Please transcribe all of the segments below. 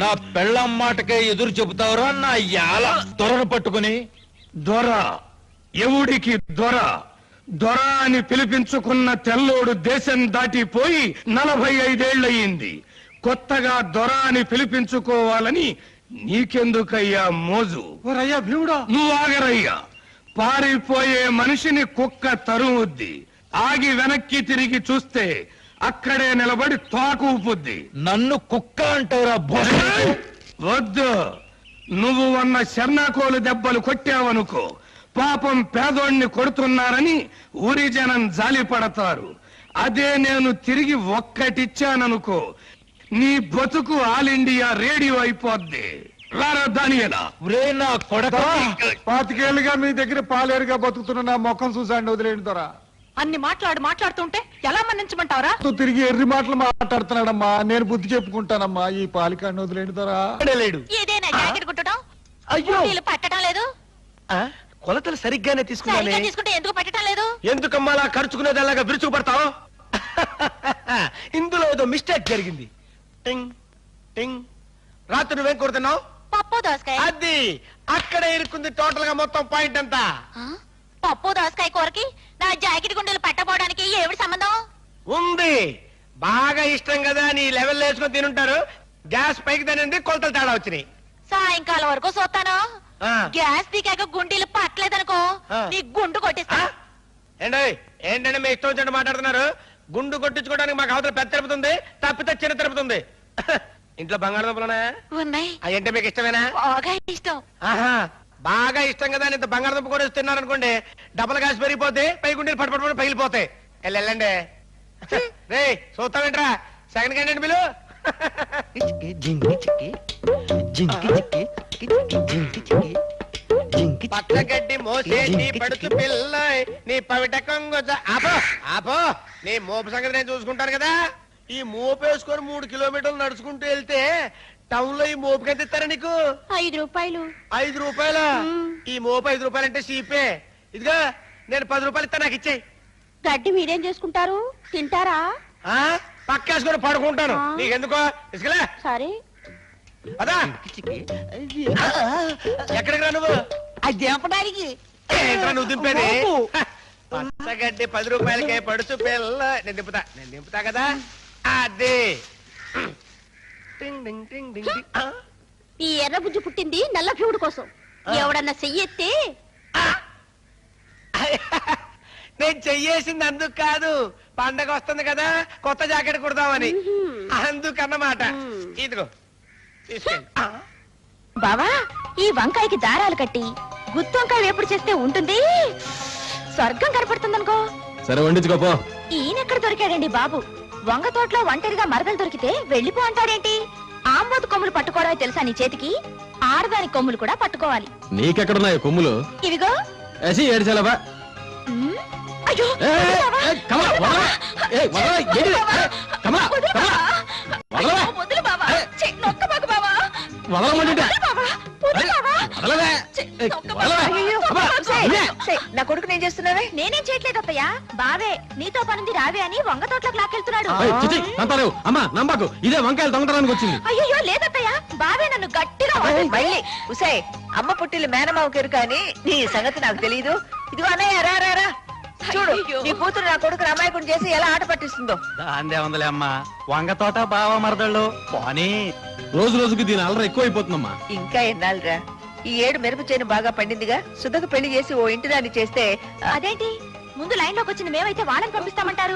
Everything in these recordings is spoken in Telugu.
నా పెళ్ళం మాటకే ఎదురు చెబుతావురా నా యాల దొరను పట్టుకుని. దొర ఎవడికి దొర? దొర అని పిలిపించుకున్న తెల్లోడు దేశం దాటిపోయి 45 ఏళ్లయింది. కొత్తగా దొర అని పిలిపించుకోవాలని నీకెందుకయ్యా మోజు? నువ్వు ఆగరయ్యా. పారిపోయే మనిషిని కుక్క తరుముద్ది. ఆగి వెనక్కి తిరిగి చూస్తే అక్కడే నిలబడి తోక ఊపుద్ది. నన్ను కుక్క అంటారా? వద్దు. నువ్వు ఉన్న శర్నాకోలు దెబ్బలు కొట్టావనుకో, పాపం పేదోడిని కొడుతున్నారని ఊరి జనం జాలి పడతారు. అదే నేను తిరిగి ఒక్కటిచ్చాననుకో, నీ బతుకు ఆల్ ఇండియా రేడియో అయిపోద్ది. రారా దానియేనా? నా కొడక, 25 ఏళ్ళుగా మీ దగ్గర పాలేరుగా బతుకుతున్న నా ముఖం చూసాండి, వదిలేండి దొరా. అన్ని మాట్లాడుతుంటే ఎలా మన్నించమంటావరా? తిరిగి ఎర్రి మాటలు మాట్లాడుతున్నాడమ్మా. నేను బుద్ధి చెప్పుకుంటానమ్మా. ఈ పాలికాన్ని వదిలేండి దొరా. పట్టడం లేదు. కొలతలు సరిగ్గానే తీసుకుంటే ఎందుకు పట్టడం లేదు? ఎందుకమ్మా అలా ఖర్చుకునేది అలాగా విరుచుకు పడతావు? ఇందులో ఏదో మిస్టేక్ జరిగింది. టింగ్ టింగ్. రాత్రి నువ్వేం కొడుతున్నావు? పప్పు దోసకాయ. అది అక్కడ ఇరుక్కుంది. టోటల్ గా మొత్తం పాయింట్ ఎంత? పప్పు దోసకాయ కూరకి నా జాకెట్ గుండెలు పట్టబోవడానికి ఏమిటి సంబంధం? ఉంది. బాగా ఇష్టం కదా నీ లెవెల్ వేసుకొని తినుంటారు. గ్యాస్ పైకి తినండి, కొలతలు తేడా వచ్చినాయి. సాయంకాలం వరకు చూస్తాను. గ్యాస్ దిగాక గుండెలు పట్టలేదనుకో, నీ గుండు కొట్టిస్తా. ఏంటంటే మీ ఇష్టం వచ్చినట్టు మాట్లాడుతున్నారు. గుండు కొట్టించుకోవడానికి మాకు అవతల పెద్ద తిరుపుతుంది, తప్పితే చిన్న తిరుపుతుంది. ఇంట్లో బంగాళదుంపలున్నా ఉన్నాయి. అయ్యంటే మీకు ఇష్టమేనా? బాగా ఇష్టం. ఆహా, బాగా ఇష్టం కదా. ఇంత బంగాళదుంప కూడా తిన్నారనుకోండి, డబ్బులు కాసి పెరిగిపోతే పై గుండెలు పట్టుపడి పగిలిపోతాయి. వెళ్ళండి. రే చూస్తామేంట్రా? సెకండ్ క్యాండిడేట్ బిలు. పచ్చగడ్డి మోసేటి పడుచు పిల్ల నీ పవిట కొంగొచ్చ. ఆపో ఆపో, నీ మోపు సంగతి నేను చూసుకుంటాను కదా. ఈ మోపు వేసుకొని 3 కిలోమీటర్లు నడుచుకుంటూ వెళ్తే టౌన్ లో ఈ మోపుకి ఎంత ఇస్తారా నీకు? 5 రూపాయలు. 5 రూపాయలా? ఈ మోపు 5 రూపాయలు అంటే సీపే. ఇదిగా నేను 10 రూపాయలు ఇస్తా, నాకు ఇచ్చేయి. గడ్డి మీరేం చేసుకుంటారు? తింటారా? పక్కేసుకొని పడుకుంటాను. నీకెందుకో ఇసుకలే. సరే అదా ఎక్కడికి రా నువ్వు? అది దింపడానికి. ఏంట్రా నువ్వు దింపేది? పచ్చగడ్డి 10 రూపాయలకే పడుచు పిల్ల. నేను దింపుతా కదా. అదే ఈ ఎర్ర బుజ్జి పుట్టింది నల్ల భీముడు కోసం. ఎవడన్నా చెయ్యెత్తే నేను చెయ్యేసింది అందుకు కాదు, పండగ వస్తుంది కదా కొత్త జాకెట్ కుడదామని, అందుకన్నమాట. ఇదిగో బావా, ఈ వంకాయకి దారాలు కట్టి గుత్తి వంకాయ ఎప్పుడు చేస్తే ఉంటుంది, స్వర్గం కనపడుతుందనుకో. సరే వండించుకోపో. ఈయనెక్కడ దొరికాడండి బాబు? వంగ తోటలో ఒంటరిగా మరదలు దొరికితే వెళ్ళిపో అంటాడేంటి? ఆంబోతు కొమ్ములు పట్టుకోవడమే తెలుసా నీ చేతికి? ఆడదాని కొమ్ములు కూడా పట్టుకోవాలి. నీకెక్కడున్నాయి కొమ్ములు? ఇవిగో. ఏడ్చేలావా? అయ్యో నా కొడుకు నేను చేస్తున్నావే? నేనేం చేయట్లేదు అత్తయ్య. బావే నీతో పనుంది రావే అని వంగ తోటలోకి లాకెళ్తున్నాడు. అమ్మా నమ్మకు, ఇదే వంకాయలు దొంగతనానికి వచ్చింది. అయ్యో లేదత్తయ్య, బావే నన్ను గట్టిగా ఉసే. అమ్మ పుట్టిల్లు మేనమావ కెరు కానీ నీ సంగతి నాకు తెలియదు. ఇదిగో అన్నయ్య రా రా రా. చూడు నీ కూతురు నా కొడుకు అమాయకుడు చేసి ఎలా ఆట పట్టిస్తుందో. దాందే ఉందలే అమ్మా, వంగ తోట బావ మరదళ్ళు పోనీ. రోజు రోజుకి దీని అల్లరి ఎక్కువైపోతుందమ్మా. ఇంకా ఎన్నాళ్ళరా? ఈ ఏడు మెరుపు చేను బాగా పండిందిగా, సుధకు పెళ్లి చేసి ఓ ఇంటి దాన్ని చేస్తే. అదేంటి ముందు లైన్ లోకి వచ్చిన మేమైతే వాళ్ళని పంపిస్తామంటారు?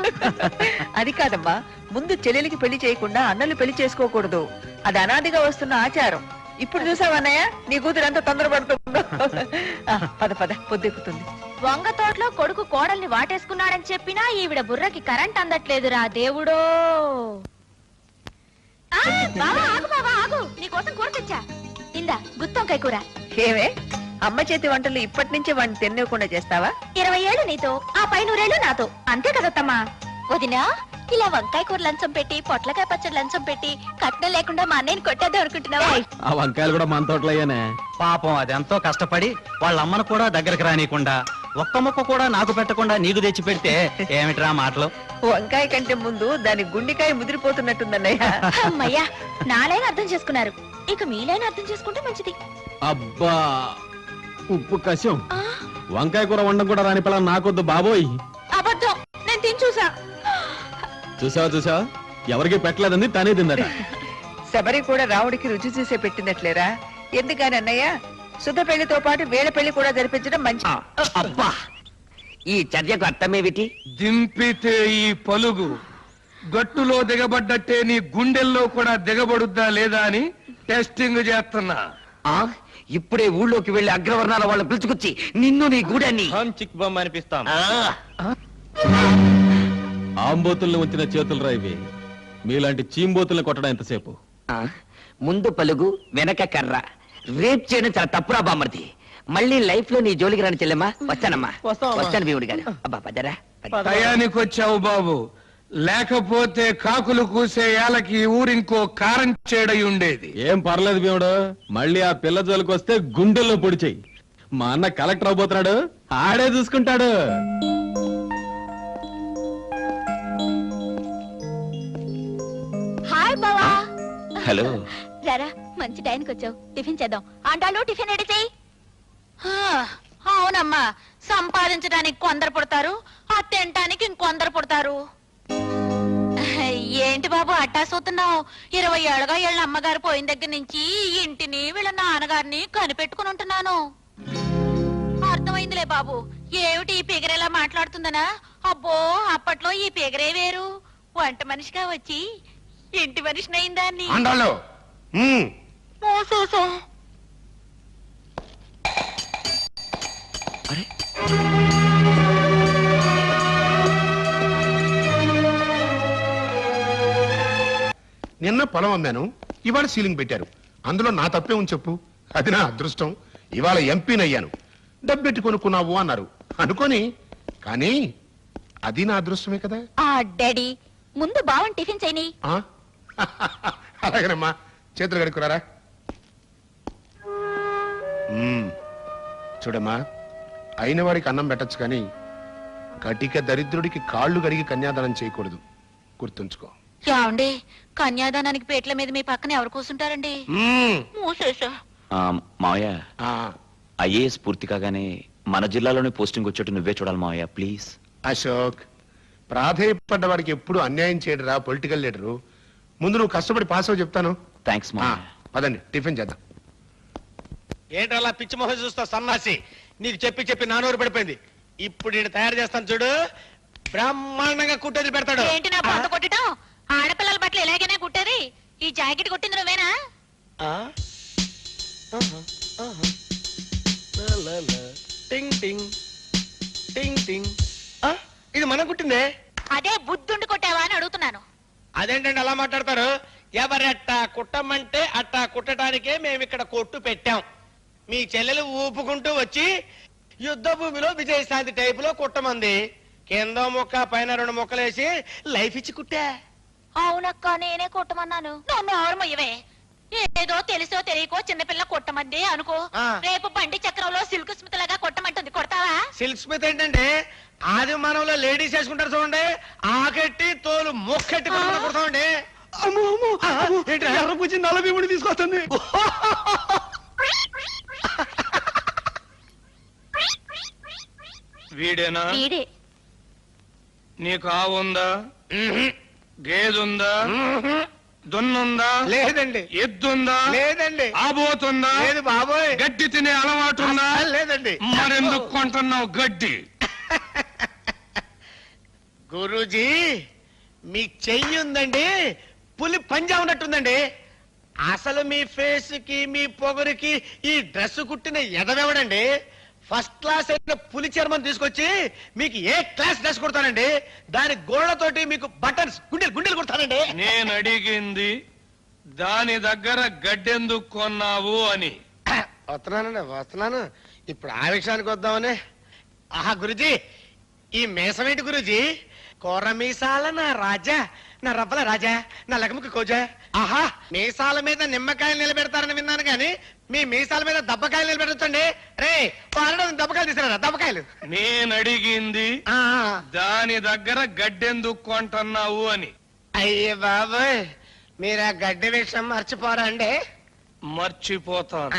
అది కాదమ్మా, ముందు చెల్లెలికి పెళ్లి చేయకుండా అన్నలు పెళ్లి చేసుకోకూడదు. అది అనాదిగా వస్తున్న ఆచారం. ఇప్పుడు చూసావన్నయ్య నీ కూతురు ఎంత తొందరపడుతుందో. పద పద, పొద్దెక్కుతుంది. వంగ తోటలో కొడుకు కోడల్ని వాటేసుకున్నాడని చెప్పినా ఈవిడ బుర్రకి కరెంట్ అందట్లేదురా దేవుడో. ఆగు, నీకోసం కూర తెచ్చా. ఇందా గుత్తొంకాయ కూర. ఏమే అమ్మ చేతి వంటలు ఇప్పటి నుంచే వాడిని తినేయకుండా చేస్తావా? 20 ఏళ్ళు నీతో, ఆ పై 100 ఏళ్ళు నాతో, అంతే కదత్తమ్మా. వదినా, ఇలా వంకాయ కూర లంచం పెట్టి పొట్లకాయ పచ్చడి లంచం పెట్టి కట్నం లేకుండా మా అన్నయ్యని కొట్టేద్దాం అనుకుంటున్నావా? ఆ వంకాయలు కూడా మన తోటలో అయ్యానే. పాపం అది ఎంతో కష్టపడి వాళ్ళ అమ్మను కూడా దగ్గరకు రానియకుండా, ఒక్క ముక్క కూడా నాకు పెట్టకుండా నీకు తెచ్చి పెడితే ఏమిట్రా మాటలు? వంకాయ కంటే ముందు దాని గుండెకాయ ముదిరిపోతున్నట్టుందన్నయ్య. అమ్మయ్యా, నాలైన అర్థం చేసుకున్నారు, ఇక మీలైన అర్థం చేసుకుంటే మంచిది. అబ్బా ఉప్పు కషం వంకాయ కూర వండడం కూడా రాని పిల్ల నాకొద్దు బాబోయ్. అబద్ధం, నేను తిని చూసా. చూసావా ఎవరికి పెట్టలేదండి తనే తిందట. శబరి కూడా రాముడికి రుచి చూసే పెట్టినట్లేరా? ఎందుకని అన్నయ్య, శుద్ధ పెళ్లితో పాటు వేళ పెళ్లి కూడా జరిపించడం మంచి. అబ్బా, ఈ చర్యకు అర్థమేమిటి? దింపితే ఈ పలుగు గట్టులో దిగబడ్డట్టే నీ గుండెల్లో కూడా దిగబడుద్దా లేదా అని టెస్టింగ్ చేస్తున్నా. ఇప్పుడే ఊళ్ళోకి వెళ్లి అగ్రవర్ణాల వాళ్ళు పిలుచుకొచ్చి నిన్ను నీ గూడాన్ని చిక్ బొమ్మ అనిపిస్తాం. ఆంబోతుల్ని ఉంచిన చేతులు రాయివి, మీలాంటి చీంబోతుల్ని కొట్టడం ఎంతసేపు? ముందు పలుగు వెనక కర్ర. రేప్ చేయడం చాలా తప్పురా బామ్మర్ది. మళ్ళీ లైఫ్ లో నీ జోలికి రాని చెల్లెమ్మా. వస్తానమ్మా, వస్తాను భీముడి గారు. అబ్బా పదరా. టయానికి వచ్చావు బాబు, లేకపోతే కాకులు కూసే ఏలకి ఊరింకో కారం చేడై ఉండేది. ఏం పర్లేదు భీముడు, మళ్ళీ ఆ పిల్ల జోలికి వస్తే గుండెల్లో పొడిచేయి. మా అన్న కలెక్టర్ అవబోతున్నాడు, ఆడే చూసుకుంటాడు. హాయ్ బావా. హలో. రారా, మంచి టైంకి వచ్చావు. టిఫిన్ చేద్దాం. అంటాలు టిఫిన్ రెడీ చేయి. అవునమ్మా, సంపాదించడానికి కొందరు పుడతారు, ఆ తినటానికి ఇంకొందరు పుడతారు. ఏంటి బాబు అట్టా చూస్తున్నావు? 20 ఏళ్ళగా వీళ్ళ అమ్మగారు పోయిన దగ్గర నుంచి ఇంటిని వీళ్ళ నాన్నగారిని కనిపెట్టుకుని ఉంటున్నాను. అర్థమైందిలే బాబు, ఏమిటి ఈ పిగరేలా మాట్లాడుతుందనా? అబ్బో, అప్పట్లో ఈ పిగరే వేరు. వంట మనిషిగా వచ్చి ఇంటి మనిషిని అయిందాన్ని. నిన్న పొలం అమ్మాను, ఇవాళ సీలింగ్ పెట్టారు. అందులో నా తప్పే ఉంది చెప్పు? అది నా అదృష్టం. ఇవాళ ఎంపీనయ్యాను. డబ్బెట్టి కొనుక్కున్నావు అన్నారు అనుకోని, కానీ అది నా అదృష్టమే కదా. డాడీ, ముందు బావని టిఫిన్ చేయని. అలాగేనమ్మా, చేతులు కడుక్కురారా. చూడమ్మా, అయిన వాడికి అన్నం పెట్టచ్చు, కానీ కటిక దరిద్రుడికి కాళ్ళు కడిగి కన్యాదానం చేయకూడదు, గుర్తుంచుకో. ఏమండి, కన్యాదానానికి పేట్ల మీద మీ పక్కన ఎవరు కూర్చుంటారండి? మావయ్య, ఐఏఎస్ పూర్తి కాగానే మన జిల్లాలోనే పోస్టింగ్ వచ్చేట్టు నువ్వే చూడాలి మావయ్య, ప్లీజ్. అశోక్, ప్రాధేయపడ్డ వాడికి ఎప్పుడు అన్యాయం చేయడరా పొలిటికల్ లీడరు. ముందు నువ్వు కష్టపడి పాస్ అవ్వ చెప్తాను. థ్యాంక్స్ మావయ్య. పదండి టిఫిన్ చేద్దాం. ఏంటలా పిచ్చి మొహం చూస్తావు సన్నాసి? నీకు చెప్పి చెప్పి నానూరు పడిపోయింది. ఇప్పుడు నేను తయారు చేస్తాను చూడు, బ్రహ్మాండంగా కుట్టేది పెడతాడు. ఏంటి నా పొంత కొట్టడం? ఆడపిల్లల బట్టలు ఎలాగైనా కుట్టేది. ఈ జాకెట్ కుట్టింది నువ్వేనా? టింగ్ టింగ్ టింగ్ టింగ్. ఇది మనం కుట్టిందే. అదే బుద్ధుండి కొట్టావా అని అడుగుతున్నాను. అదేంటండి అలా మాట్లాడతారు? ఎవరి అట్టా కుట్టమంటే అట్టా కుట్టడానికే మేము ఇక్కడ కొట్టు పెట్టాం. మీ చెల్లెలు ఊపుకుంటూ వచ్చి యుద్ధ భూమిలో విజయశాంతి టైప్ లో కుట్టమంది. కింద ముక్క పైన 2 ముక్కలేసి లైఫ్ ఇచ్చి కుట్టా. అవునక్క, నేనే కొట్టమన్నాను. నన్ను ఆరుమయ్యవే. ఏదో తెలుసో తెలియకో చిన్నపిల్ల కొట్టమంది అనుకో. రేపు బండి చక్రంలో సిల్క్ స్మిత్ లాగా కొట్టమంటుంది, కొడతావా? సిల్క్ స్మిత్ ఏంటండి? ఆది మానవులో లేడీస్ వేసుకుంటారు చూడండి, ఆకెట్టి తోలు మొక్కెట్టి కుడతామండి. నలభీముడి తీసుకొస్తుంది. వీడేనా? వీడే. నీకు ఆవుందా? గేదుందా? దున్నుందా? లేదండి. ఎద్దుందా? లేదండి. ఆబోతుందా? లేదు బాబోయ్. గడ్డి తినే అలవాటుందా? లేదండి. మరెందుకు కొంటున్నావు గడ్డి? గురూజీ, మీ చెయ్యి ఉందండి, పులి పంజా ఉన్నట్టుందండి. అసలు మీ ఫేస్ కి మీ పొగరికి ఈ డ్రెస్ కుట్టిన ఎదవెవడండి? ఫస్ట్ క్లాస్ అయిన పులి చర్మం తీసుకొచ్చి మీకు ఏ క్లాస్ డ్రెస్ కుడతానండి. దాని గోడతోటి మీకు బటన్స్ గుండెలు కుడతానండి. నేను అడిగింది దాని దగ్గర గడ్డెందుకు కొన్నావు అని. వస్తున్నాను. ఇప్పుడు ఆ విషయానికి వద్దామని. ఆహా గురుజీ, ఈ మీసమేంటి గురుజీ? కొర్ర మీసాల నా రాజా, నా రవ్వల రాజా, నా లగముకి కోజా. ఆహా, మీసాల మీద నిమ్మకాయలు నిలబెడతారని విన్నాను గాని మీ మీసాల మీద దెబ్బకాయలు నిలబెట్టండి. రే దెబ్బకాయలు తీసుకురా, దెబ్బకాయలు. నేను అడిగింది దాని దగ్గర గడ్డెందుకు కొంటున్నావు అని. అయ్యే బాబోయ్, మీరు ఆ గడ్డి విషయం మర్చిపోరా అండి? మర్చిపోతాను,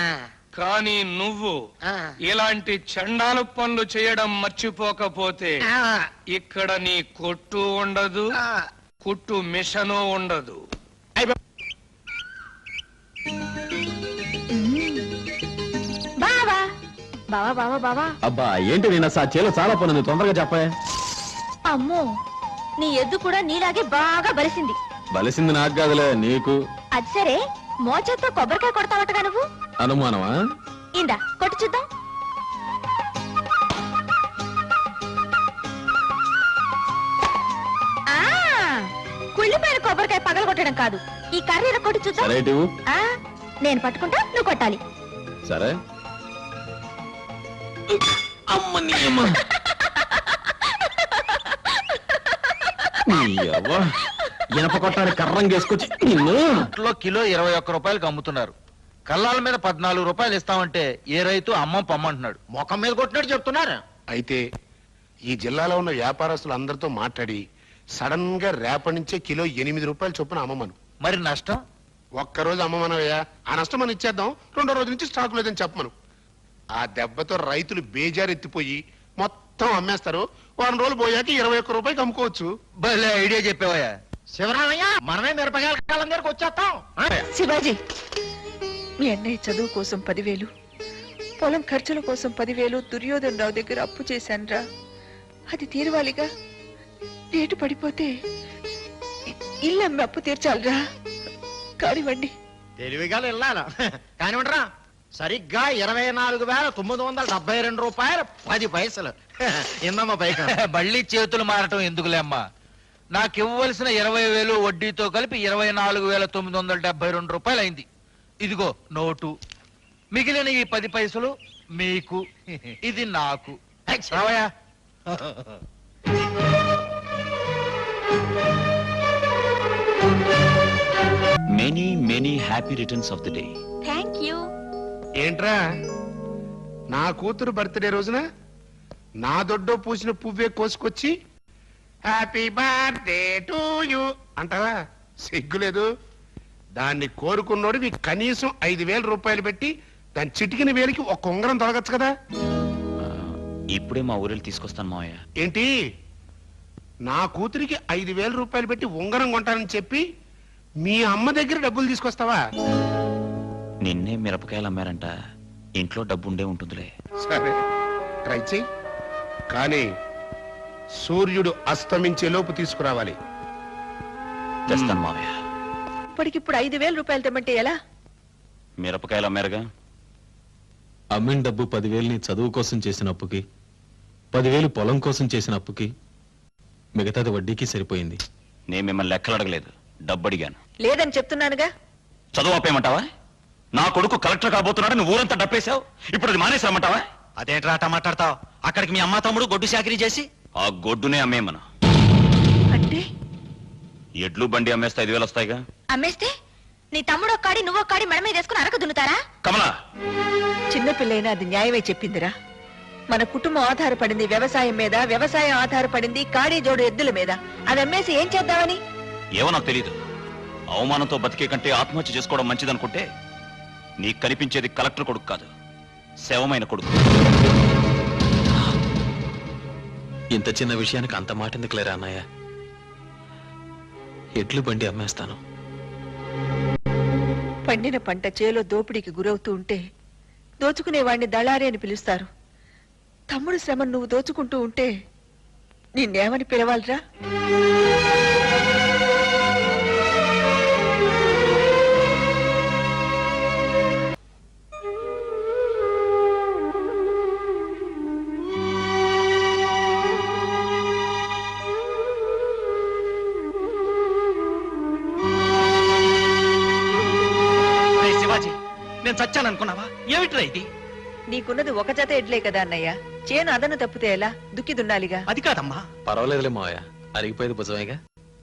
కానీ నువ్వు ఇలాంటి చండాల పనులు చేయడం మర్చిపోకపోతే ఇక్కడ నీ కొట్టు ఉండదు, కుట్టు మిషను ఉండదు. బావా బావా బావా బావా. అబ్బా ఏంటి నిన్న చేలో చాలా పని ఉంది, తొందరగా చెప్పే. అమ్మో, నీ ఎద్దు కూడా నీలాగే బాగా బలిసింది. బలిసింది నాకు కాదులే, నీకు. అది సరే, మోచేత్తో కొబ్బరికాయ కొడతావటగా నువ్వు? అనుమానమా? ఇందా కొట్టు చూద్దాం. కుళ్ళిపోయిన కొబ్బరికాయ పగల కొట్టడం కాదు, ఈ కర్రీర కొట్టి చూద్దాం. నేను పట్టుకుంటా, నువ్వు కొట్టాలి. సరే. ఇనప కొట్టాలి కర్రం చేసుకొచ్చి ఇంట్లో కిలో 21 రూపాయలకి అమ్ముతున్నారు. కల్లాల మీద 14 రూపాయలు ఇస్తామంటే ఏ రైతు అమ్మం పమ్మంటున్నాడు. మొఖం మీద కొట్టినట్టు చెప్తున్నారు. అయితే ఈ జిల్లాలో ఉన్న వ్యాపారస్తులు అందరితో మాట్లాడి సడన్ గా రేపటి నుంచే కిలో 8 రూపాయలు చొప్పున అమ్మమను. మరి నష్టం? ఒక్కరోజు అమ్మమనవయ్యా, ఆ నష్టం మనం ఇచ్చేద్దాం. 2వ రోజు నుంచి స్టాక్ లేదని చెప్పమను. ఆ దెబ్బతో రైతులు బేజారెత్తిపోయి మొత్తం అమ్మేస్తారు. 1 రోజులు పోయాక 21 రూపాయలకి అమ్ముకోవచ్చు. భలే ఐడియా చెప్పావయ్యా. శివరామయ్య, మనమే మిరపకాయల కాలం దగ్గరకు వచ్చేస్తాం. శివాజీ, మీ అన్నయ్య చదువు కోసం 10,000, పొలం ఖర్చుల కోసం 10,000 దుర్యోధన్ రావు దగ్గర అప్పు చేశానురా. అది తీరవాలిగా. రేటు పడిపోతే ఇల్లు అమ్మి అప్పు తీర్చాలిరా. కానివ్వండి. తెలివిగా వెళ్ళాలా కానివ్వండిరా. సరిగ్గా 24,972 రూపాయలు 10 పైసలు. ఇందమ్మా పైక. మళ్ళీ చేతులు మారటం ఎందుకులేమ్మా. నాకు ఇవ్వవలసిన 20,000 వడ్డీతో కలిపి 24,972 రూపాయలు అయింది. ఇదిగో నోటు. మిగిలిన ఈ 10 పైసలు మీకు, ఇది నాకు. రావయ్యా. Many many happy returns of the day. Thank you. ఏంట్రా, నా కూతురు బర్త్డే రోజున నా దొడ్డో పూసిన పువ్వే కోసుకొచ్చి హ్యాపీ బర్త్డే టు యూ అంటావా? సిగ్గులేదు. దాన్ని కోరుకున్నోడికి కనీసం 5,000 రూపాయలు పెట్టి దాని చిటికిన వేలికి ఒక ఉంగరం తొలగచ్చు కదా. ఇప్పుడే మా ఊరిలో తీసుకొస్తాను మావయ్య. ఏంటి, నా కూతురికి 5,000 రూపాయలు పెట్టి ఉంగరం కొంటానని చెప్పి మీ అమ్మ దగ్గర డబ్బులు తీసుకొస్తావా? నిన్నే మిరపకాయలు అమ్మారంట, ఇంట్లో డబ్బు ఉండే ఉంటుందిలే. సరే, ట్రై చెయ్యి. కానీ సూర్యుడు అస్తమించే లోపు తీసుకురావాలి. తెస్తాను మావయ్య. ఇప్పటికిప్పుడు 5,000 రూపాయలు తెమ్మంటే ఎలా? మిరపకాయలు అమ్మారుగా. అమ్మిన డబ్బు 10,000 చదువు కోసం చేసిన అప్పుకి, 10,000 పొలం కోసం చేసిన అప్పుకి, మిగతాది వడ్డీకి సరిపోయింది. నేను మిమ్మల్ని లెక్కలు అడగలేదు, డబ్బు అడిగాను. లేదని చెప్తున్నానుగా. చదువు ఆపేయమంటావా? నా కొడుకు కలెక్టర్ కాబోతున్నాడు, నువ్వు ఊరంతా డప్పేశావు. ఇప్పుడు అది మానేసామంటావా? అదేంట్రా అట్ట మాట్లాడతావు? అక్కడికి మీ అమ్మ తమ్ముడు గొడ్డు చాకరీ చేసి ఆ గొడ్డునే అమ్మేమను. అంటే ఎడ్లు బండి అమ్మేస్తే 5,000 వస్తాయిగా. అమ్మేస్తే నీ తమ్ముడు ఒక్కాడి నువ్వు ఒక్కాడి మెడ మీద వేసుకుని అరక దున్నుతారా? కమలా, చిన్నపిల్లైనా అది న్యాయమే చెప్పిందిరా. మన కుటుంబం ఆధారపడింది వ్యవసాయం మీద, వ్యవసాయం ఆధారపడింది కాడి జోడు ఎద్దుల మీద. అది అమ్మేసి ఏం చేద్దామని? ఏమో నాకు తెలీదు. అవమానంతో బతికే కంటే ఆత్మహత్య చేసుకోవడం మంచిదనుకుంటే నీకు కనిపించేది కలెక్టర్ కొడుకు కాదు, శవమైన కొడుకు. ఇంత చిన్న విషయానికి అంత మాట ఎందుకులేరా అన్నయ్య? ఎడ్లు బండి అమ్మేస్తాను. పండిన పంట చేలో దోపిడీకి గురవుతూ ఉంటే దోచుకునేవాడిని దళారి అని పిలుస్తారు. తమ్ముడు శ్రమను నువ్వు దోచుకుంటూ ఉంటే నిన్నేమని పిలవాలిరా? శివాజీ, నేను చచ్చాను అనుకున్నావా? ఏమిట్రా ఇది? నీకున్నది ఒక జత ఎడ్లే కదా అన్నయ్య. చేను అదను తప్పితే ఎలా? దుక్కి దున్నాలిగా. అది కాదమ్మా. పర్వాలేదులే మావయ్య, అరిగిపోయేది భుజమేగా.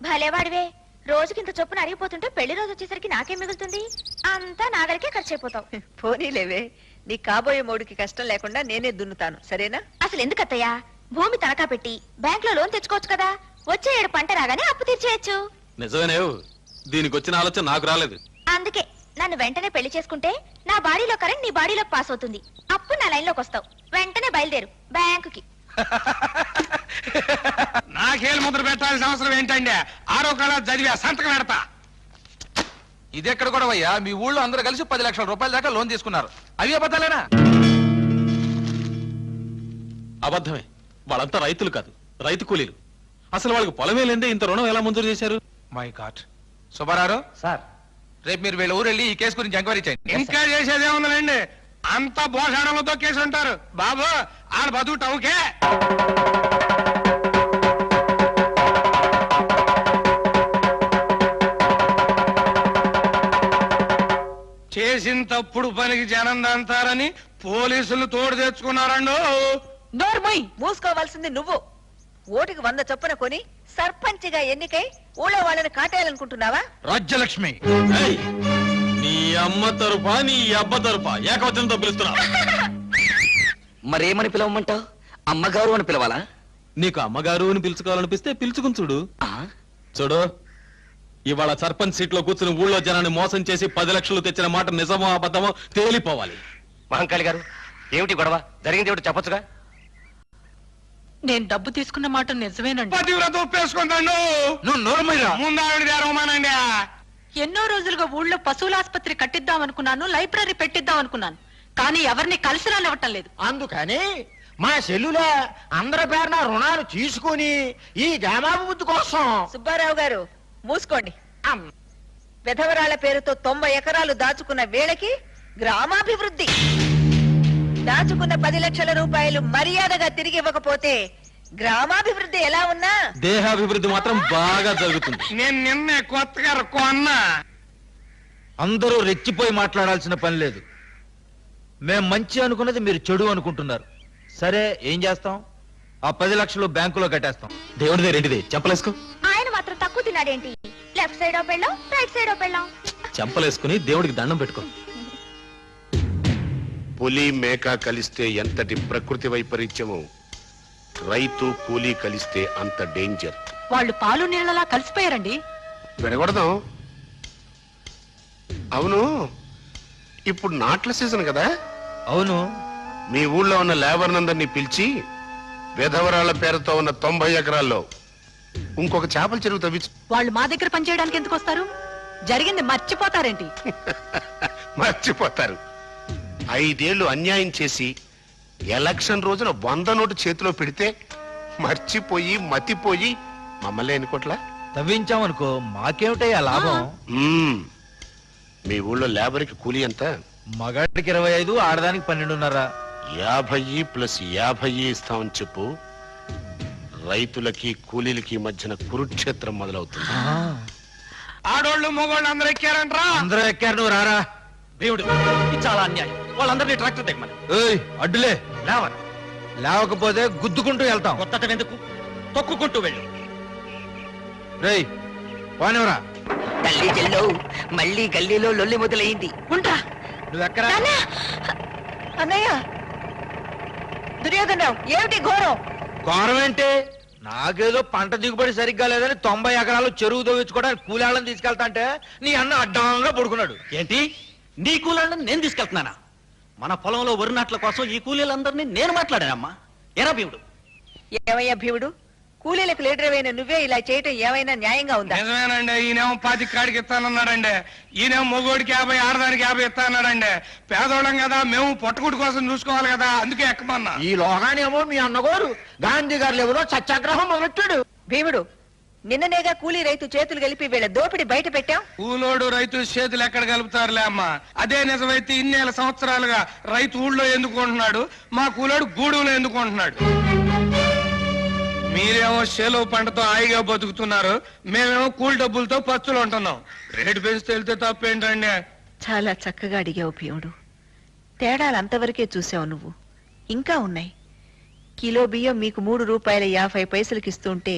భలేవాడివే, రోజుకింత చొప్పున అరిగిపోతుంటే పెళ్లి రోజు వచ్చేసరికి నాకేం మిగులుతుంది? అంతా నాగలికే ఖర్చు అయిపోతావు. పోనీలేవే, నీ కాబోయే మోడికి కష్టం లేకుండా నేనే దున్నుతాను, సరేనా? అసలు ఎందుకత్తయ్యా భూమి తనఖా పెట్టి బ్యాంక్ లో లోన్ తెచ్చుకోవచ్చు కదా, వచ్చే ఏడు పంట రాగానే అప్పు తీర్చేయచ్చు. నిజమేనేవు, దీనికి వచ్చిన ఆలోచన నాకు రాలేదు. అందుకే నన్ను వెంటనే పెళ్లి చేసుకుంటే నా బాడీలో కరెంట్ నీ బాడీలోకి పాస్ అవుతుంది. అప్పుడు నా లైన్ లోకి వస్తావు. వెంటనే బయలుదేరు బ్యాంకుకి. నాకేళ్ళు ముద్ర పెట్టాల్సిన అవసరం ఏంటండి? 6వ క్లాస్ చదివా, సంతకం పెడతా. ఇదెక్కడ కూడా అయ్యా, మీ ఊళ్ళో అందరూ కలిసి 10 లక్షల రూపాయల దాకా లోన్ తీసుకున్నారు. అవి అబద్ధాలేనా? అబద్ధమే. వాళ్ళంతా రైతులు కాదు, రైతు కూలీలు. అసలు వాళ్ళకి పొలమే లేదే ఇంత రుణం ఎలా మంజూరు చేశారు? My God. సుబ్బారావు సార్, రేపు మీరు వీళ్ళ ఊరు వెళ్ళి ఈ కేసు గురించి ఎంక్వైరీ చేయండి. ఇంకా చేసేదే ఉందండి, అంతా భోషాడంలో తొక్కేసి ఉంటారు. బాబు ఆడ బతుకు టౌకే. చేసిన తప్పుడు పనికి జనం దంతారని పోలీసులు తోడు తెచ్చుకున్నారండు. నోర్మోయ్, మూసుకోవాల్సింది నువ్వు. ఓటుకి 100 చొప్పున కొని సర్పంచ్గా ఎన్నికై ఊళ్ళో వాళ్ళని కాటేయాలనుకుంటున్నావా? రాజ్యలక్ష్మి, ఏయ్! నీ అమ్మ తరఫా నీ అబ్బ తరఫా ఏకవచనంతో పిలుస్తున్నా. మరేమని పిలవమంటావు? అమ్మగారు అని పిలవాలా? నీకు అమ్మగారు అని పిలుచుకోవాలనిపిస్తే పిలుచుకుని చూడు. చూడు, ఇవాళ సర్పంచ్ సీట్ లో కూర్చుని ఊళ్ళో జనాన్ని మోసం చేసి 10 లక్షలు తెచ్చిన మాట నిజమో అబద్ధమో తేలిపోవాలి. మహంకాళి గారు, ఏమిటి గొడవ? జరిగింది ఏమిటి చెప్పొచ్చుగా? నేను డబ్బు తీసుకున్న మాట నిజమేనండి. పతివ్రత ఒప్పేసుకుంటాను. నువ్వు నోరుమీరా. ముందు ఆవిడ తెరవమానండి. ఎన్నో రోజులుగా ఊళ్ళో పశువుల ఆసుపత్రి కట్టిద్దాం అనుకున్నాను, లైబ్రరీ పెట్టిద్దాం అనుకున్నాను, కానీ ఎవరిని కలిసి రానివ్వటం లేదు. అందుకని మా సెల్లులో అందరి పేరున రుణాలు తీసుకుని ఈ గ్రామాభివృద్ధి కోసం. సుబ్బారావు గారు మూసుకోండి. విధవరాళ్ల పేరుతో 90 ఎకరాలు దాచుకున్న వేళకి గ్రామాభివృద్ధి. దాచుకున్న 10 లక్షల రూపాయలు మర్యాదగా తిరిగి ఇవ్వకపోతే గ్రామాభివృద్ధి ఎలా ఉన్నా దేహాభివృద్ధి మాత్రం బాగా జరుగుతుంది. నేను నిన్నే కొత్తగా కొన్నా. అందరూ రెచ్చిపోయి మాట్లాడాల్సిన పని లేదు. మేం మంచి అనుకున్నది మీరు చెడు అనుకుంటున్నారు. సరే, ఏం చేస్తాం? ఆ 10 లక్షలు బ్యాంకులో కట్టేస్తాం. దేవుడిదే రెండిదే చెంపలేసుకో. ఆయన మాత్రం తక్కువ తిన్నాడేంటి? లెఫ్ట్ సైడ్ ఓ పెళ్ళం, రైట్ సైడ్ ఓ పెళ్ళం. చెంపలేసుకుని దేవుడికి దండం పెట్టుకో. పులి మేక కలిస్తే ఎంతటి ప్రకృతి వైపరీత్యమో, రైతు కూలీ కలిస్తే అంత డేంజర్. వాళ్ళు పాలు నీళ్ళలా కలిసిపోయారండి. విడగొడదాం. అవును, ఇప్పుడు నాట్ల సీజన్ కదా? అవును. మీ ఊళ్ళో ఉన్న లేబర్నందరినీ పిలిచి విధవరాళ్ల పేరుతో ఉన్న 90 ఎకరాల్లో ఇంకొక చేపల చెరువు తవ్వించు. వాళ్ళు మా దగ్గర పనిచేయడానికి ఎందుకు వస్తారు? జరిగింది మర్చిపోతారేంటి? మర్చిపోతారు. 5 ఏళ్లు అన్యాయం చేసి ఎలక్షన్ రోజున 100 నోటు చేతిలో పెడితే మర్చిపోయి మతిపోయి మమ్మల్ని ఎన్నుకోట్లా తవ్వించామనుకో, మాకేమిటయ్యా లాభం? మీ ఊళ్ళో లేబర్కి కూలీ ఎంత? మగాడికి 25, ఆడదానికి 12.5. 50 ప్లస్ 50 ఇస్తామని చెప్పు. రైతులకి కూలీలకి మధ్యన కురుక్షేత్రం మొదలవుతుంది. ఆడోళ్ళు మగోళ్ళు అందరూ ఎక్కారంట్రా. అందరూ ఎక్కారు, నువ్వు రారా. దేవుడు, ఇది చాలా అన్యాయం. వాళ్ళందరినీ ట్రాక్టర్ దిగమని. ఏయ్, అడ్డులే. లేవరు. లేవకపోతే గుద్దుకుంటూ వెళ్తాం. కొత్తటం ఎందుకు? తొక్కుకుంటూ వెళ్ళు. రేయ్, పోనివరా. తల్లి చెల్లో, మళ్ళీ గల్లీలో లొల్లి మొదలైంది. ఉంటా. నువ్వెక్కరా? అన్నయ్య, దుర్యోధనరావు, ఏమిటి ఘోరం? ఘోరం ఏంటి? నాకేదో పంట దిగుబడి సరిగ్గా లేదని 90 ఎకరాలు చెరువు తవ్వించుకోవడానికి కూలాళ్ళని తీసుకెళ్తా అంటే నీ అన్న అడ్డంగా పడుకున్నాడు. ఏంటి? నీ కూలీలను నేను తీసుకెళ్తున్నానా? మన పొలంలో వరి నాట్ల కోసం ఈ కూలీలందరినీ నేను మాట్లాడానమ్మా. ఎరా భీముడు? ఏమయ్యా భీముడు, కూలీలకు లీడర్ అయిన నువ్వే ఇలా చేయటం ఏమైనా న్యాయంగా ఉందా? నిజమేనండి. ఈయనేమో 10 కాడికి ఇస్తానన్నాడండి. ఈయనేమో మొగోడికి 50, ఆడదానికి 50 ఇస్తానన్నాడండి. పేదోళ్ళం కదా, మేము పొట్టకుడి కోసం చూసుకోవాలి కదా, అందుకే ఎక్కమన్నా. ఈ లోగానేమో మీ అన్నగోరు గాంధీ గారు లెవెలో సత్యాగ్రహం మొదలెట్టాడు. భీముడు, నిన్ననేగా కూలీ రైతు చేతులు కలిపి వీళ్ళ దోపిడి బయట పెట్టాం. కూలోడు రైతు చేతులు ఎక్కడ కలుపుతారులే అమ్మా. అదే నిజమైతే ఇన్నేళ్ళ సంవత్సరాలుగా రైతు ఊళ్ళో ఎందుకుంటున్నాడు, మా కూలోడు గూడెంలో ఎందుకుంటున్నాడు? మీరేమో చేలో పంటతో హాయిగా బతుకుతున్నారు, మేమేమో కూలి డబ్బులతో పచ్చులు ఉంటున్నాం. రేటు పెంచితే వెళ్తే తప్పేంటండి? చాలా చక్కగా అడిగావు భీముడు. తేడాలు అంతవరకే చూసావు నువ్వు. ఇంకా ఉన్నాయి. కిలో బియ్యం మీకు 3 రూపాయల 50 పైసలకి ఇస్తుంటే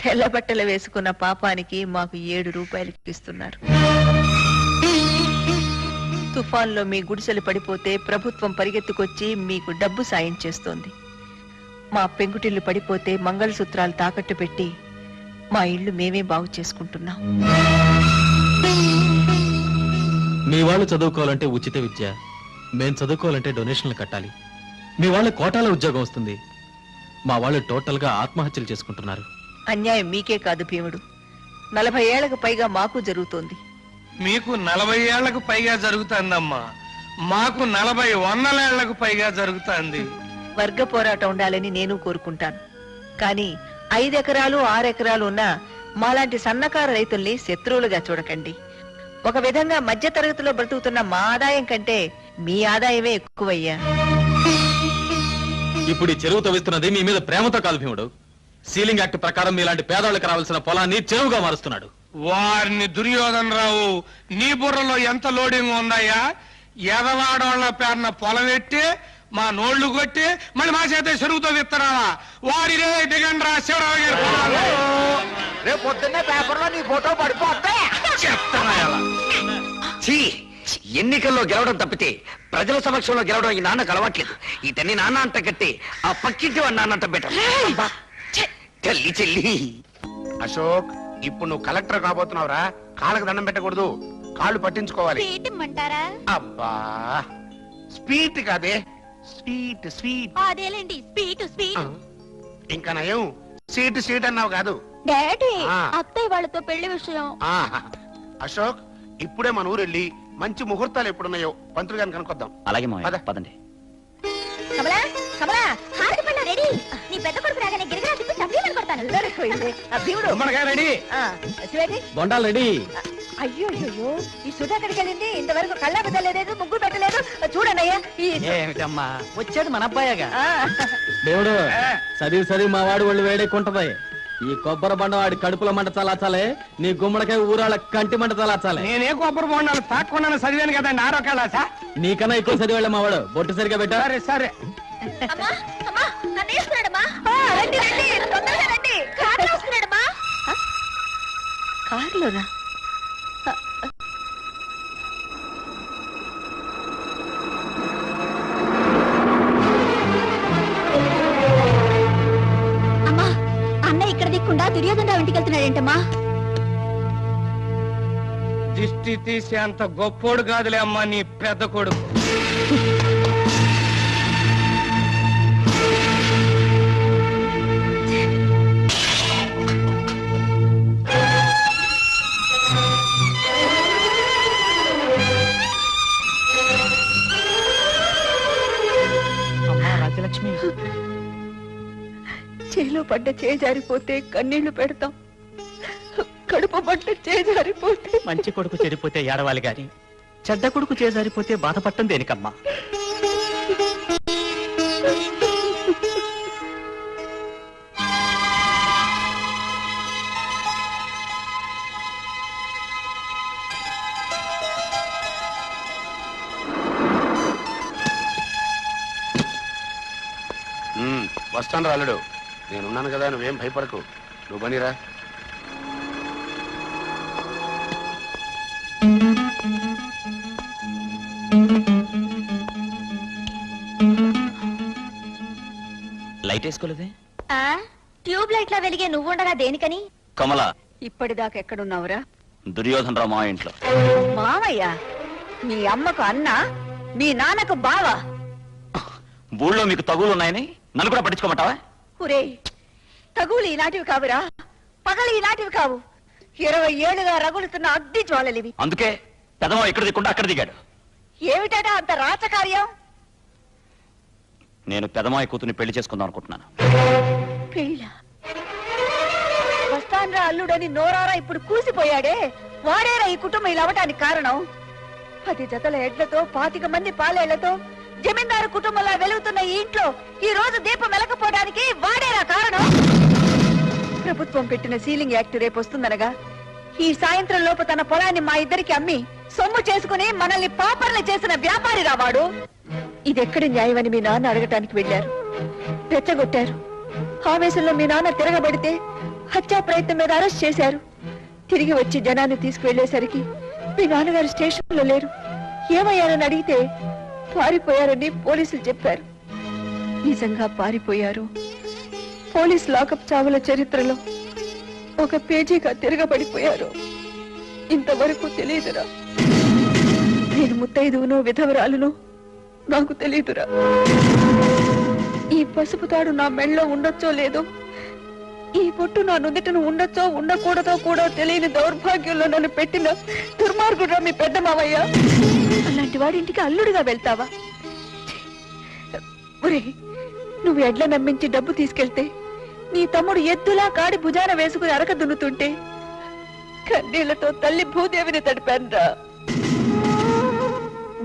తెల్ల బట్టలు వేసుకున్న పాపానికి మాకు 7 రూపాయలు ఇస్తున్నారు. తుఫాన్లో మీ గుడిసెలు పడిపోతే ప్రభుత్వం పరిగెత్తుకొచ్చి మీకు డబ్బు సాయం చేస్తోంది. మా పెంకుటిల్లు పడిపోతే మంగళసూత్రాలు తాకట్టు పెట్టి మా ఇల్లు మేమే బాగు చేసుకుంటున్నాం. మీ వాళ్ళు చదువుకోవాలంటే ఉచిత విద్య, మేం చదువుకోవాలంటే డొనేషన్లు కట్టాలి. మీ వాళ్ళ కోటాల ఉద్యోగం వస్తుంది, మా వాళ్ళు టోటల్ గా ఆత్మహత్యలు చేసుకుంటున్నారు. అన్యాయం మీకే కాదు భీముడు, 40 ఏళ్లకు పైగా మాకు జరుగుతోంది. మీకు 40 ఏళ్లకు పైగా జరుగుతుందమ్మా, మాకు 40 ఏళ్లకు పైగా జరుగుతుంది. వర్గ పోరాటం ఉండాలని నేను కోరుకుంటాను. కానీ 5 ఎకరాలు 6 ఎకరాలు ఉన్న మాలాంటి సన్నకారు రైతుల్ని శత్రువులుగా చూడకండి. ఒక విధంగా మధ్య తరగతిలో బ్రతుకుతున్న మా ఆదాయం కంటే మీ ఆదాయమే ఎక్కువయ్యా. ఇప్పుడు ఈ చెరువు తవ్విస్తున్నది మీ మీద ప్రేమతో కాదు భీముడు. సీలింగ్ యాక్ట్ ప్రకారం మీలాంటి పేదవాళ్ళకి రావాల్సిన పొలాన్ని చెరువుగా మారుస్తున్నాడు. వారిని దుర్యోధన రావు, నీ బుర్రలో ఎంత లోడింగ్ ఉందయ్యా? ఎదవాడోళ్ల పేరున పొలం ఎట్టి మా నోళ్లు కొట్టి మళ్ళీ మా చేత చెరువుతో విత్తనాలా? వారి దిగండి రా శివరావు గారు. రేపు పొద్దున్నే పేపర్లో నీ ఫోటో పడిపోతే ఎన్నికల్లో గెలవడం తప్పితే ప్రజల సమక్షంలో గెలవడం ఈ నాన్నకు అలవాట్లేదు. ఇతన్ని నాన్న అంట కట్టి ఆ పక్కింటి వాడు నాన్న అంట పెట్ట చెల్లి చెల్లి. అశోక్, ఇప్పుడు నువ్వు కలెక్టర్ కాబోతున్నావురా. కాళ్ళకు దండం పెట్టకూడదు, కాళ్ళు పట్టించుకోవాలి. అబ్బా, స్వీట్ కాదే, స్వీట్ స్వీట్. అదేలేండి స్వీట్ స్వీట్. ఇంకా నయం సీట్ సీట్ అన్నావు కాదు. డాడీ, అత్తయ్య వాళ్ళతో పెళ్లి విషయం. అశోక్, ఇప్పుడే మన ఊరు వెళ్ళి మంచి ముహూర్తాలు ఎప్పుడున్నాయో పంతులు గారిని కనుక్కొద్దాం. అలాగే పదండి. కమలా కమలా, హారతి పళ్ళ రెడీ. నీ పెద్ద కొడుకు రాగానే గిరిగిరా తిప్పి చంపేమని కొడతాను. బొండాలు రెడీ. అయ్యో అయ్యో, ఈ సుధా ఎక్కడికి వెళ్ళింది? ఇంతవరకు కళ్ళ పెట్టలేదు, ముగ్గురు పెట్టలేదు. చూడండి అయ్యా, ఏమిటమ్మా వచ్చాడు మన అబ్బాయిగా. దేవుడు సరి మా వాడు వాళ్ళు వేడెక్కుంటది. ఈ కొబ్బరి బండ వాడి కడుపుల మంట చలాచాలే, నీ గుమ్మడికాయ ఊరాళ్ళ కంటి మంట చలాచాలే. నేనే కొబ్బరి బొండాలు తాక్కున్నాను, చదివాను కదండి. ఆరోగ్యాలా నీకన్నా ఎక్కువ చదివాళ్ళ మా వాడు. బొట్టు సరిగా పెట్టా. సరే సరే. కారులోనా? అమ్మా, అన్న ఇక్కడ దిక్కుండా దుర్యోధనరావు ఇంటికి వెళ్తున్నాడేంటమ్మా? దిష్టి తీసే అంత గొప్పోడు కాదులే అమ్మా నీ పెద్ద కొడుకు. రాజ్యలక్ష్మి, చేలో పడ్డ చేజారిపోతే కన్నీళ్లు పెడతాం, కడుపు పడ్డ చేజారిపోతే. మంచి కొడుకు చెడిపోతే ఏడవాలి గాని చెడ్డ కొడుకు చేజారిపోతే బాధపడటం దేనికమ్మా? వస్తాను రాలుడు, నేనున్నాను కదా, నువ్వేం భయపడకు. నువ్వు బనిరా. లైట్ వేసుకోలేదే? ట్యూబ్ లైట్ లా వెలిగే నువ్వుండగా దేనికని? కమల, ఇప్పటిదాకా ఎక్కడున్నావురా? దుర్యోధన రావు మా ఇంట్లో. మామయ్య, మీ అమ్మకు అన్న, మీ నాన్నకు బావ. ఊళ్ళో మీకు తగులు ఉన్నాయని నన్ను కూడా పట్టించుకోమంటావా? ఒరే, తగులు ఈనాటివి కావురా, పగలు ఈనాటివి కావు. 20 ఏళ్లుగా రగులుతున్న అగ్ని జ్వాలలివి. అందుకే పెదమో ఇక్కడ దిక్కుండా అక్కడ దిగాడు. ఏమిటా అంత రాచకార్యం? నేను పెదమాయి కూతుర్ని పెళ్లి చేసుకుందాం అనుకుంటున్నాను. పెళ్ళ వస్తాన్రా అల్లుడని నోరారా ఇప్పుడు కూసిపోయాడే, వాడేరా ఈ కుటుంబం ఇలా అవటానికి కారణం. 10 జతల ఎడ్లతో 25 మంది పాలేళ్లతో జమీందారు కుటుంబంలో వెలుగుతున్న ఈ ఇంట్లో ఈ రోజు దీపం వెలకపోవడానికి వాడేరా కారణం. ప్రభుత్వం పెట్టిన సీలింగ్ యాక్ట్ రేపు వస్తుందనగా ఈ సాయంత్రం లోపు తన పొలాన్ని మా ఇద్దరికి అమ్మి సొమ్ము చేసుకుని మనల్ని పాపర్లు చేసిన వ్యాపారి రావాడు. ఇదెక్కడి న్యాయమని మీ నాన్న అడగటానికి వెళ్లారు, రెచ్చగొట్టారు. ఆవేశంలో మీ నాన్న తిరగబడితే హత్యా ప్రయత్నం మీద అరెస్ట్ చేశారు. తిరిగి వచ్చి జనాన్ని తీసుకువెళ్లేసరికి మీ నాన్నగారు స్టేషన్ లో లేరు. ఏమయ్యారని అడిగితే పారిపోయారని పోలీసులు చెప్పారు. నిజంగా పారిపోయారు. పోలీస్ లాకప్ చావుల చరిత్రలో ఒక పేజీగా తిరగబడిపోయారు. ఇంతవరకు తెలియదురా. నేను ముత్తైదువునో విధవరాలునో నాకు తెలియదురా. ఈ పసుపు తాడు నా మెళ్ళలో ఉండొచ్చో లేదో, ఈ పొట్టు నా నుదుటను ఉండొచ్చో ఉండకూడదో కూడా తెలియని దౌర్భాగ్యంలో నన్ను పెట్టిన దుర్మార్గుడురా మీ పెద్ద మావయ్య. అలాంటి వాడింటికి అల్లుడిగా వెళ్తావా? ఒరే, నువ్వు ఎడ్ల నమ్మించి డబ్బు తీసుకెళ్తే నీ తమ్ముడు ఎద్దులా కాడి భుజాన వేసుకుని అరక దున్నుతుంటే కన్నీళ్లతో తల్లి భూదేవిని తడిపాన్రా.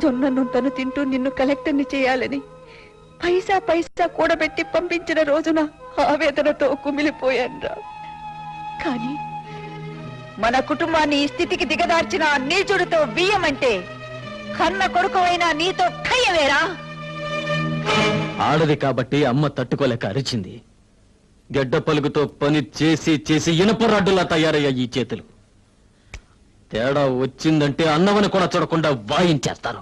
జొన్న నూనెను తింటూ నిన్ను కలెక్టర్ని చేయాలని పైసా పైసా కూడబెట్టి పంపించిన రోజున ఆవేదనతో కుమిలిపోయాన్రా. కానీ మన కుటుంబాన్ని ఈ స్థితికి దిగదార్చిన నీచుడితో బియ్యమంటే కన్న కొడుకువైనా నీతో ఖయ్యవేరా. ఆడది కాబట్టి అమ్మ తట్టుకోలేక అరిచింది. గడ్డ పలుగుతో పని చేసి చేసి ఇనుప రాడ్డులా తయారయ్యా ఈ చేతులు. తేడా వచ్చిందంటే అన్నవని కూడా చూడకుండా వాయించేస్తారు.